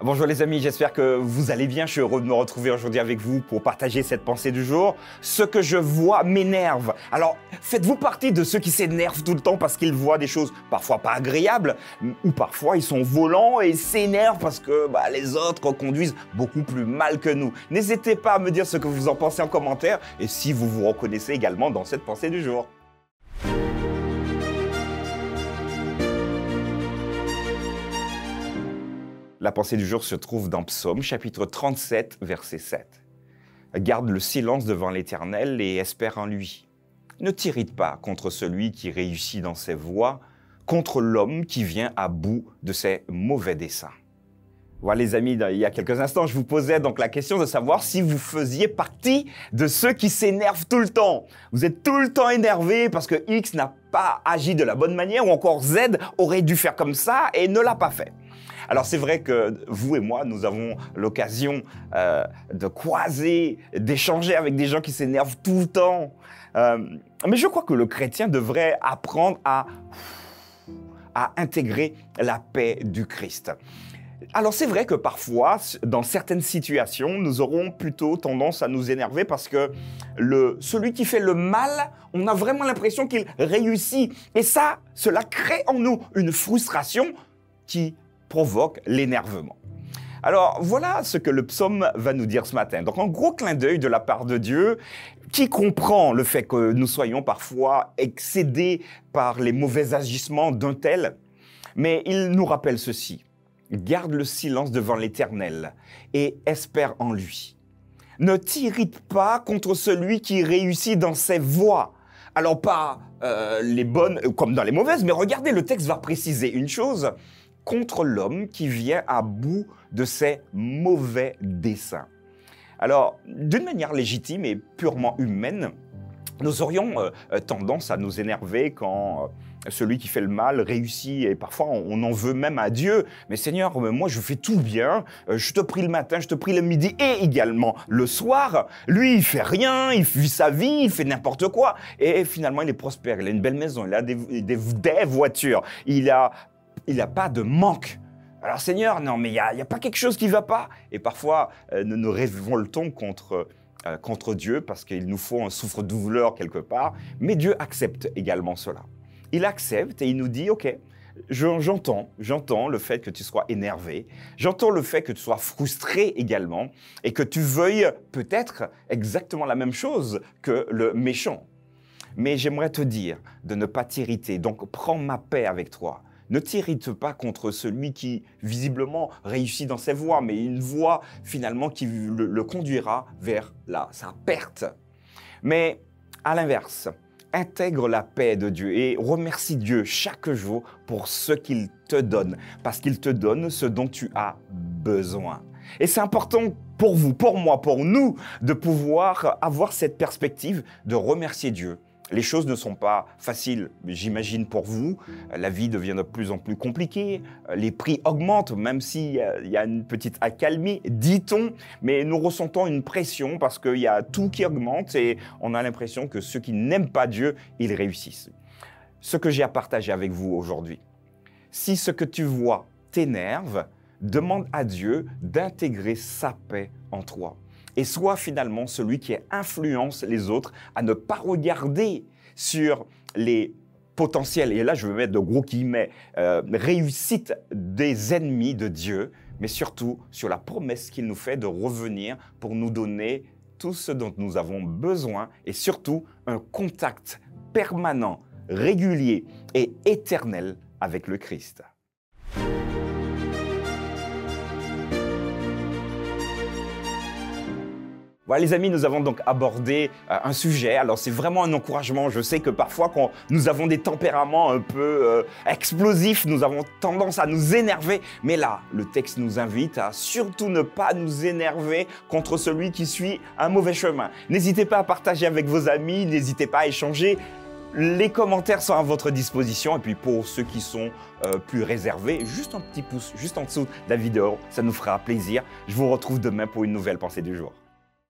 Bonjour les amis, j'espère que vous allez bien. Je suis heureux de me retrouver aujourd'hui avec vous pour partager cette pensée du jour. Ce que je vois m'énerve. Alors, faites-vous partie de ceux qui s'énervent tout le temps parce qu'ils voient des choses parfois pas agréables ou parfois ils sont volants et s'énervent parce que les autres conduisent beaucoup plus mal que nous. N'hésitez pas à me dire ce que vous en pensez en commentaire et si vous vous reconnaissez également dans cette pensée du jour. La pensée du jour se trouve dans Psaume, chapitre 37, verset 7. Garde le silence devant l'Éternel et espère en lui. Ne t'irrite pas contre celui qui réussit dans ses voies, contre l'homme qui vient à bout de ses mauvais desseins. Voilà les amis, il y a quelques instants, je vous posais donc la question de savoir si vous faisiez partie de ceux qui s'énervent tout le temps. Vous êtes tout le temps énervé parce que X n'a pas agi de la bonne manière ou encore Z aurait dû faire comme ça et ne l'a pas fait. Alors c'est vrai que vous et moi, nous avons l'occasion de croiser, d'échanger avec des gens qui s'énervent tout le temps. Mais je crois que le chrétien devrait apprendre à intégrer la paix du Christ. Alors c'est vrai que parfois, dans certaines situations, nous aurons plutôt tendance à nous énerver parce que celui qui fait le mal, on a vraiment l'impression qu'il réussit. Et cela crée en nous une frustration qui provoque l'énervement. Alors voilà ce que le psaume va nous dire ce matin. Donc un gros clin d'œil de la part de Dieu qui comprend le fait que nous soyons parfois excédés par les mauvais agissements d'un tel, mais il nous rappelle ceci. Garde le silence devant l'Éternel et espère en lui. Ne t'irrite pas contre celui qui réussit dans ses voies. Alors pas les bonnes comme dans les mauvaises, mais regardez, le texte va préciser une chose. Contre l'homme qui vient à bout de ses mauvais desseins. Alors, d'une manière légitime et purement humaine, nous aurions tendance à nous énerver quand celui qui fait le mal réussit et parfois on en veut même à Dieu. Mais Seigneur, moi je fais tout bien, je te prie le matin, je te prie le midi et également le soir. Lui, il fait rien, il vit sa vie, il fait n'importe quoi et finalement il est prospère, il a une belle maison, il a des voitures, il n'a pas de manque. Alors Seigneur, non mais il y a pas quelque chose qui ne va pas. Et parfois, nous nous révoltons contre Dieu parce qu'il nous faut un souffre-douleur quelque part. Mais Dieu accepte également cela. Il accepte et il nous dit, ok, j'entends le fait que tu sois énervé, j'entends le fait que tu sois frustré également et que tu veuilles peut-être exactement la même chose que le méchant. Mais j'aimerais te dire de ne pas t'irriter, donc prends ma paix avec toi. Ne t'irrite pas contre celui qui, visiblement, réussit dans ses voies, mais une voie, finalement, qui le conduira vers sa perte. Mais, à l'inverse, intègre la paix de Dieu et remercie Dieu chaque jour pour ce qu'il te donne, parce qu'il te donne ce dont tu as besoin. Et c'est important pour vous, pour moi, pour nous, de pouvoir avoir cette perspective de remercier Dieu. Les choses ne sont pas faciles, j'imagine, pour vous. La vie devient de plus en plus compliquée. Les prix augmentent, même s'il y a une petite accalmie, dit-on. Mais nous ressentons une pression parce qu'il y a tout qui augmente et on a l'impression que ceux qui n'aiment pas Dieu, ils réussissent. Ce que j'ai à partager avec vous aujourd'hui, si ce que tu vois t'énerve, demande à Dieu d'intégrer sa paix en toi. Et sois finalement celui qui influence les autres à ne pas regarder sur les potentiels, et là je veux mettre de gros guillemets, réussite des ennemis de Dieu, mais surtout sur la promesse qu'il nous fait de revenir pour nous donner tout ce dont nous avons besoin et surtout un contact permanent, régulier et éternel avec le Christ. Voilà les amis, nous avons donc abordé un sujet. Alors c'est vraiment un encouragement. Je sais que parfois quand nous avons des tempéraments un peu explosifs, nous avons tendance à nous énerver. Mais là, le texte nous invite à surtout ne pas nous énerver contre celui qui suit un mauvais chemin. N'hésitez pas à partager avec vos amis, n'hésitez pas à échanger. Les commentaires sont à votre disposition. Et puis pour ceux qui sont plus réservés, juste un petit pouce juste en dessous de la vidéo, ça nous fera plaisir. Je vous retrouve demain pour une nouvelle pensée du jour.